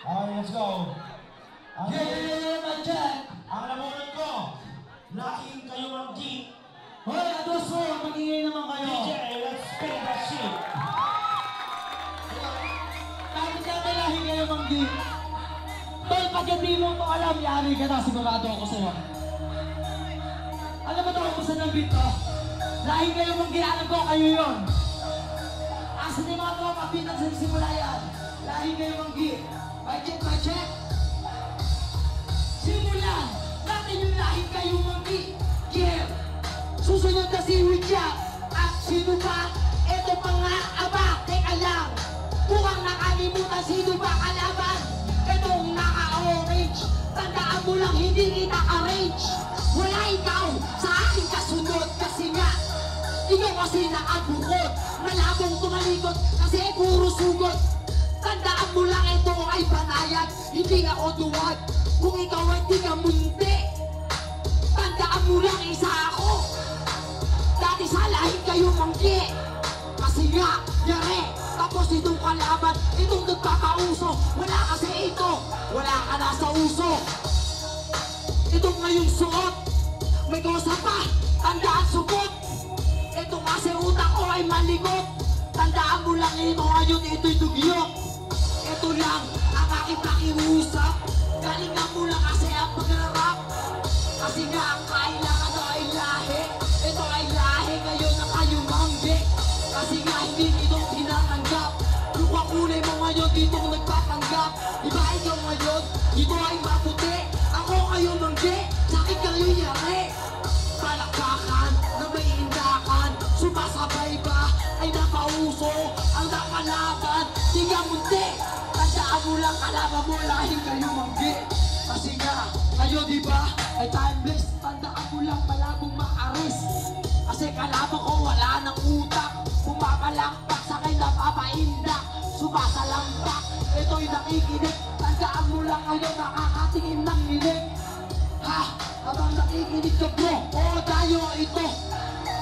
Okay, let's go. Yeah, Jack! Ang lamunan ko, lahing kayo ang G. Hoy, Adoso! Magingay naman kayo! DJ, let's spin that shit. Kahit namin lahing kayo, Manggi. Tol, pag hindi mo ito alam, yari ka na, sigurado ako sa'yo. Alam mo ito kung saan ang beat to? Lahing kayo, Manggi, alam ko, kayo yun. Asan yung mga tropa, beat ang simula yan. Lahing kayo, Manggi. My check. Simulan natin yung lahing kayo, Manggi. Yeah! Susunod na si Richard. At sino ba? Ito pa nga, aba, teka lang. Mukhang nakalimutan sino ba kalaban. Itong naka-orange. Tandaan mo lang, hindi kita arrange. Wala ikaw sa aking kasunod. Kasi nga, ikaw kasi nakabukod. Malabong tumalikod kasi puro sugod. Tandaan mo lang, ito ay banayad. Hindi ako duwag. Kung ikaw ay di ka munti, tandaan mo lang, isa ako. Dati sa lahing kayo, Manggi. Kasi nga, yare. Tapos itong kalaban, itong nagpapauso. Wala kasi ito, wala ka na sa uso. Itong ngayong suot, may kosa pa, tandaan sugot. Ito kasi utak ko ay maligot. Tandaan mo lang ito ngayon, ito'y dugyok. Ito lang ang aking pakiusap. Galingan mo lang kasi ang pag-rap. Kasi nga ang kailangan na ay lahi. Ito ay lahi ngayon na kayo, Manggi. Kasi nga hindi nito tinanggap. Yung kakulay mo ngayon dito nagpapanggap. Iba ikaw ngayon, dito ay maputi. Ako ngayon, Manggi, sakit kayo yari. Palakpakan na may indakan. Sumasabay ba ay napauso ang nakalaban. Di ka munti, tandaan mo lang kalaban mo lahing kayo, Manggi. Kasi nga, kayo diba ay timeless. Tandaan mo lang malabong maaris. Kasi kalaban ko wala ng utak. Pumapalakpak sa akin napapaindak. Sumasalampak, ito'y nakikinig. Tandaan mo lang ngayon nakakatingin ng nilig. Ha? Habang nakikinig ka bro, oo tayo ito.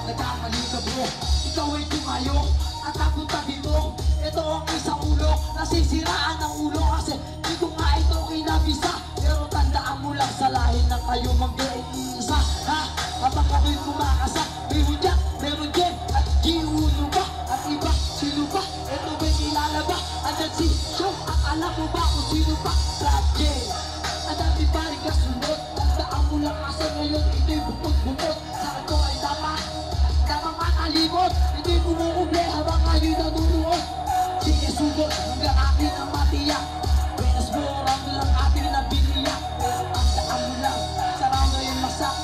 Nagkamali ka bro, ikaw ay tumayo at napunta dito. Ito ang isang ulo, nasisiraan ng ulo. Kasi dito nga ito kinabisa. Pero tandaan mo lang sa lahin ng kayo Manggi ay isa. Ha? Habang ako'y kumakasak, meron dyan, meron dyan. At giuno ba? At iba, sino ba? Ito ba'y kilala ba? Andyan si Show, at alam mo ba kung sino pa? Project, ang dami pa rin kasunod. Tandaan mo lang kasi ngayon ito'y bukod-bukod. Sa ito ay dapat makalimot. Ito'y bumukuble habang ngayon nanunuot. Sige sugod hanggang atin ang matiyak. Venus Moram lang ating nabiliyak. Pero tandaan mo lang, sarang ngayon masak.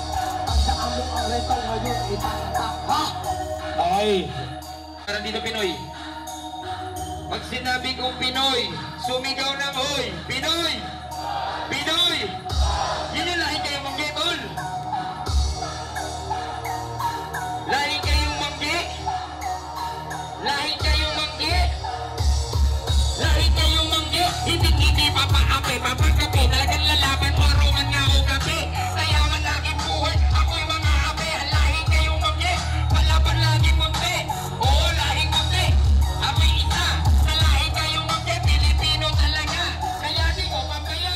Tandaan mo ang reto ngayon itatatak. Ha? Okay. Parang dito Pinoy. Pag sinabi kong Pinoy, sumigaw ng hoy! Pinoy! Pinoy! Yun yung lahi kayong Manggi, tol! Lahi kayong Manggi! Lahi kayong Manggi! Lahi kayong Manggi! Hindi papaapi, papagabi. Talagang lalaban mo, aruman nga ako gabi. Sayaman laging buhay, ako'y mga api. Lahi kayong Manggi! Palaban laging munti! Oo, lahing munti! Ako'y isa! Sa lahi kayong Manggi, Pilipino talaga! Kaya di ko papaya!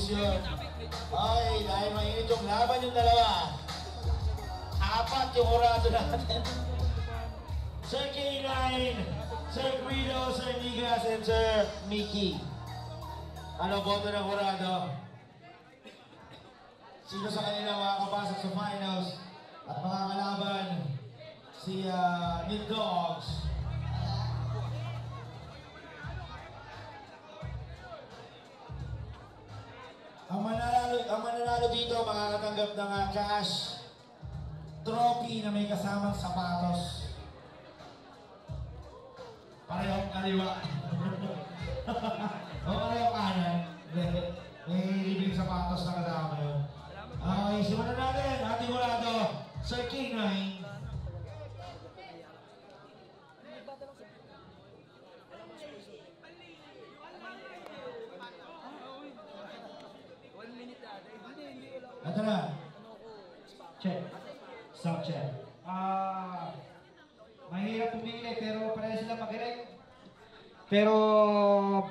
yun. Ay, dahil mainit yung laban yung dalawa. 4 yung orado natin. Sir K9, Sir Guido, Sir Nigas, and Sir Mickey. Ano boto ng orado? Sino sa kanila makakapasok sa finals at makakalaban si Nick Dogs? Ang mananalo dito makakatanggap ng cash trophy na may kasamang sapatos. Parehong kaliwa. O parehong kanan. May libreng sapatos na kasama yun. Okay, simulan natin. Ating orado, Sir K9. Ito na. Check. Sound check. Mahirap pumili pero pareho sila magiring. Pero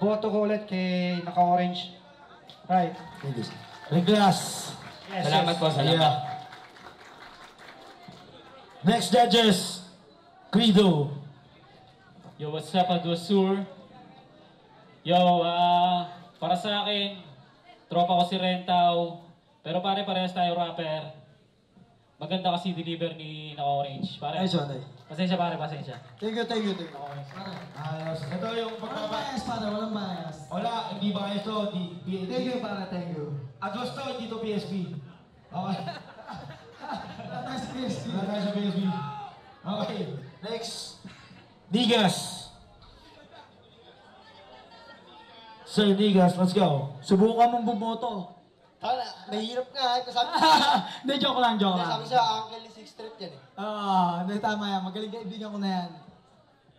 boto ko ulit kay naka-orange. Right. Reglas. Yes, Salamat yes. po, salamat. Next judges, Guido. Yo, what's up, Adosur? Yo, para sa akin, tropa ko si Rentaw, pero pare-parehas tayo rapper. Maganda kasi deliver ni Naka-Orange. Pare, Ay, John, ay. pasensya pare, pasensya. Thank you. Ayos. Ito yung Walang bias, pare. Walang bias. Wala, hindi ba ito? Thank you, pare. Thank you. Agosto, hindi to PSP. Okay. Wala tayo sa PSP. Wala tayo sa PSP. Okay. Next. Nigas. Sir Nigas, let's go. Subukan mong bumoto. Tara, mahirap nga. Sabi Hindi, joke lang. sabi siya, Uncle ni Sixth Street yan eh. Hindi, tama yan. Magaling kaibigan ko na yan.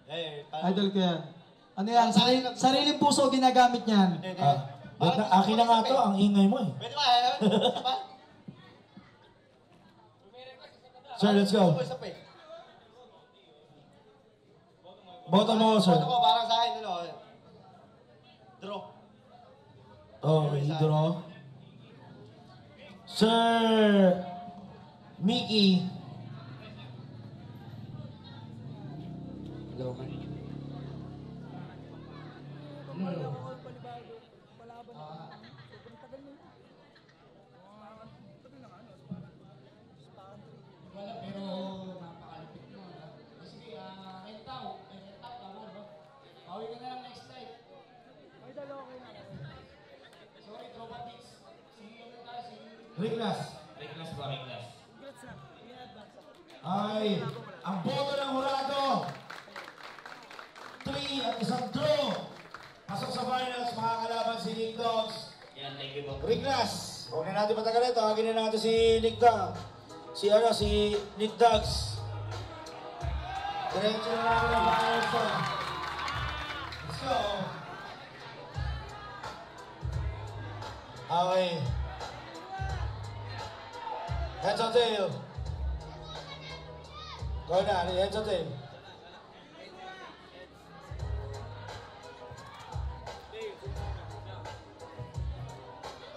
Eh, Idol ko yan. Ano yan? Parang Sariling puso ginagamit niyan. Hindi. Akin na nga to, ang ingay mo eh. Pwede ba? Pwede ba? Sir, let's go. Gusto ko isa pa eh. Boto mo, sir. Boto ko parang sa akin, ano. Draw. Oh, draw. Sir Mickey. Hello, man. Reglas. Reglas po, reglas. Ay, ang boto ng hurado. 3 at isang draw. Pasok sa finals, makakalaban si Nick Dogs. Yan, thank you po. Reglas. Huwag na natin matagal ito. Tawagin na natin si Nick Dogs. Si Nick Dogs. Diretso na natin ang finals to. Let's go. Okay. Heads or tail? Go na, heads or tail?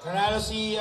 Nanalo si